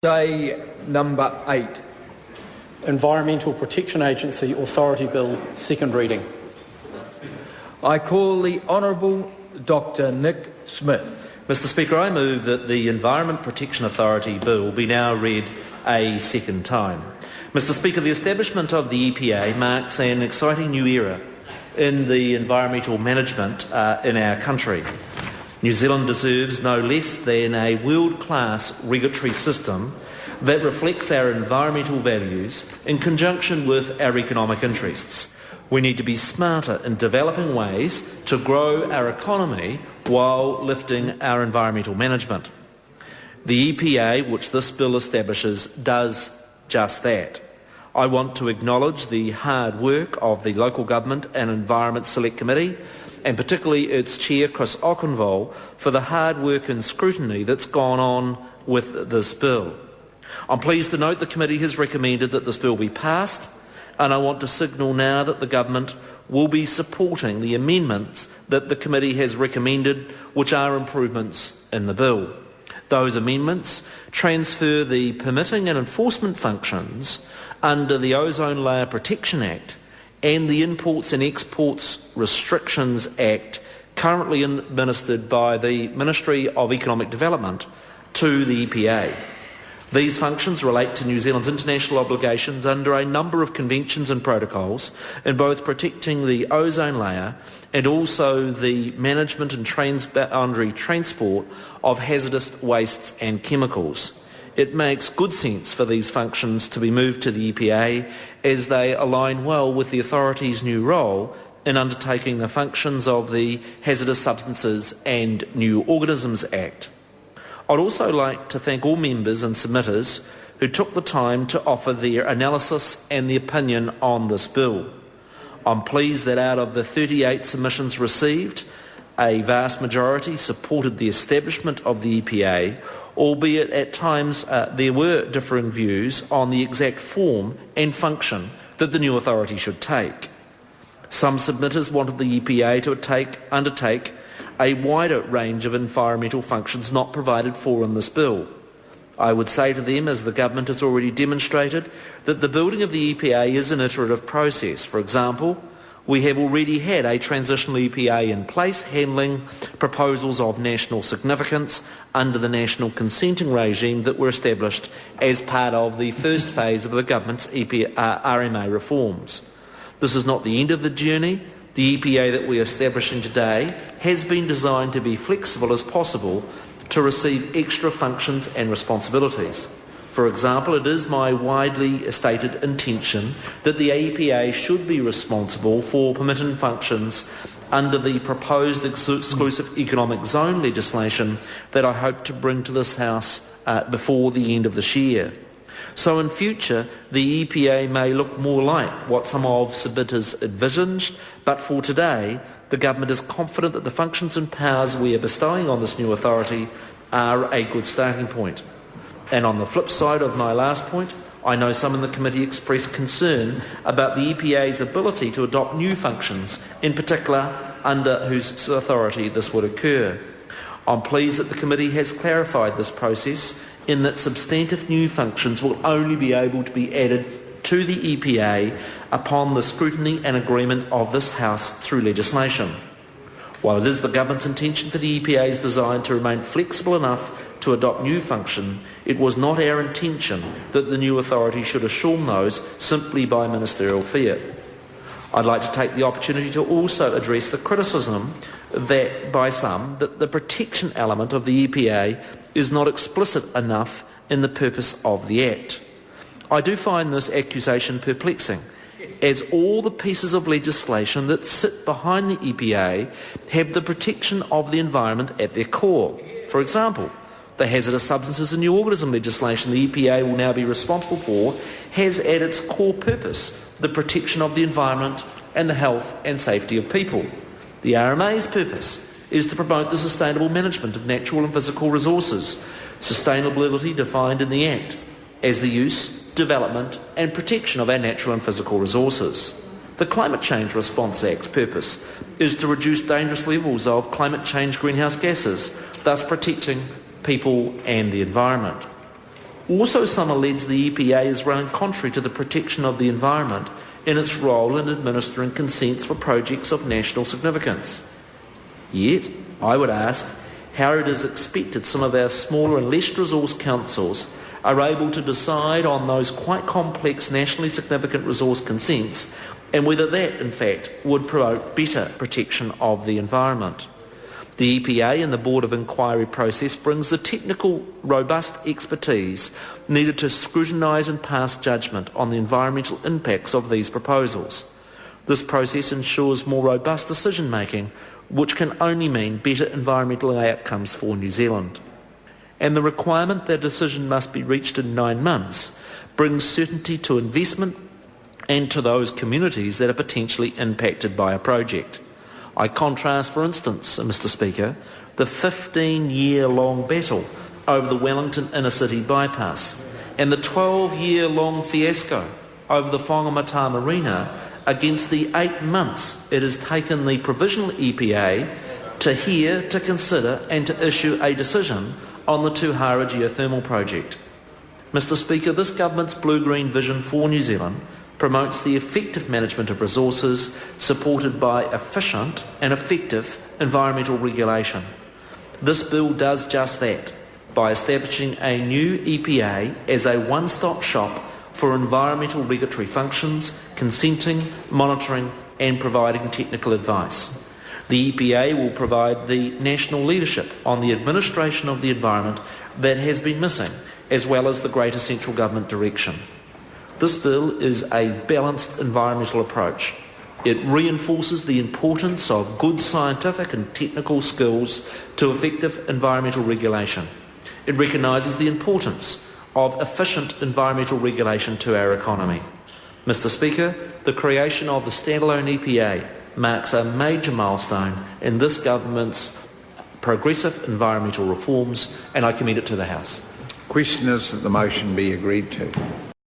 Day number 8. Environmental Protection Agency Authority Bill, second reading. I call the Honourable Dr Nick Smith. Mr Speaker, I move that the Environment Protection Authority Bill be now read a second time. Mr Speaker, the establishment of the EPA marks an exciting new era in the environmental management in our country. New Zealand deserves no less than a world-class regulatory system that reflects our environmental values in conjunction with our economic interests. We need to be smarter in developing ways to grow our economy while lifting our environmental management. The EPA, which this bill establishes, does just that. I want to acknowledge the hard work of the Local Government and Environment Select Committee, and particularly its chair, Chris Okenvold, for the hard work and scrutiny that's gone on with this bill. I'm pleased to note the committee has recommended that this bill be passed, and I want to signal now that the government will be supporting the amendments that the committee has recommended, which are improvements in the bill. Those amendments transfer the permitting and enforcement functions under the Ozone Layer Protection Act and the Imports and Exports Restrictions Act, currently administered by the Ministry of Economic Development, to the EPA. These functions relate to New Zealand's international obligations under a number of conventions and protocols in both protecting the ozone layer and also the management and transboundary transport of hazardous wastes and chemicals. It makes good sense for these functions to be moved to the EPA as they align well with the authority's new role in undertaking the functions of the Hazardous Substances and New Organisms Act. I'd also like to thank all members and submitters who took the time to offer their analysis and the opinion on this bill. I'm pleased that out of the 38 submissions received, a vast majority supported the establishment of the EPA, albeit at times there were differing views on the exact form and function that the new authority should take. Some submitters wanted the EPA to undertake a wider range of environmental functions not provided for in this bill. I would say to them, as the government has already demonstrated, that the building of the EPA is an iterative process. For example, we have already had a transitional EPA in place handling proposals of national significance under the national consenting regime that were established as part of the first phase of the government's RMA reforms. This is not the end of the journey. The EPA that we are establishing today has been designed to be flexible as possible to receive extra functions and responsibilities. For example, it is my widely stated intention that the EPA should be responsible for permitting functions under the proposed exclusive economic zone legislation that I hope to bring to this House before the end of this year. So in future, the EPA may look more like what some of submitters envisaged, but for today, the government is confident that the functions and powers we are bestowing on this new authority are a good starting point. And on the flip side of my last point, I know some in the committee expressed concern about the EPA's ability to adopt new functions, in particular under whose authority this would occur. I'm pleased that the committee has clarified this process in that substantive new functions will only be able to be added to the EPA upon the scrutiny and agreement of this House through legislation. While it is the government's intention for the EPA's design to remain flexible enough to adopt new function, it was not our intention that the new authority should assume those simply by ministerial fiat. I'd like to take the opportunity to also address the criticism that by some that the protection element of the EPA is not explicit enough in the purpose of the Act. I do find this accusation perplexing, as all the pieces of legislation that sit behind the EPA have the protection of the environment at their core. For example, the hazardous substances and new organism legislation the EPA will now be responsible for has at its core purpose the protection of the environment and the health and safety of people. The RMA's purpose is to promote the sustainable management of natural and physical resources, sustainability defined in the Act as the use, development and protection of our natural and physical resources. The Climate Change Response Act's purpose is to reduce dangerous levels of climate change greenhouse gases, thus protecting people and the environment. Also, some allege the EPA is running contrary to the protection of the environment in its role in administering consents for projects of national significance. Yet, I would ask how it is expected some of our smaller and less resource councils are able to decide on those quite complex nationally significant resource consents, and whether that, in fact, would promote better protection of the environment. The EPA and the Board of Inquiry process brings the technical, robust expertise needed to scrutinise and pass judgment on the environmental impacts of these proposals. This process ensures more robust decision-making, which can only mean better environmental outcomes for New Zealand. And the requirement that a decision must be reached in 9 months brings certainty to investment and to those communities that are potentially impacted by a project. I contrast, for instance, Mr. Speaker, the 15-year-long battle over the Wellington inner-city bypass and the 12-year-long fiasco over the Whangamata Marina against the 8 months it has taken the provisional EPA to hear, to consider and to issue a decision on the Tauhara geothermal project. Mr. Speaker, this government's blue-green vision for New Zealand promotes the effective management of resources supported by efficient and effective environmental regulation. This bill does just that by establishing a new EPA as a one-stop shop for environmental regulatory functions, consenting, monitoring and providing technical advice. The EPA will provide the national leadership on the administration of the environment that has been missing, as well as the greater central government direction. This bill is a balanced environmental approach. It reinforces the importance of good scientific and technical skills to effective environmental regulation. It recognises the importance of efficient environmental regulation to our economy. Mr. Speaker, the creation of the standalone EPA marks a major milestone in this government's progressive environmental reforms, and I commend it to the House. Question is that the motion be agreed to.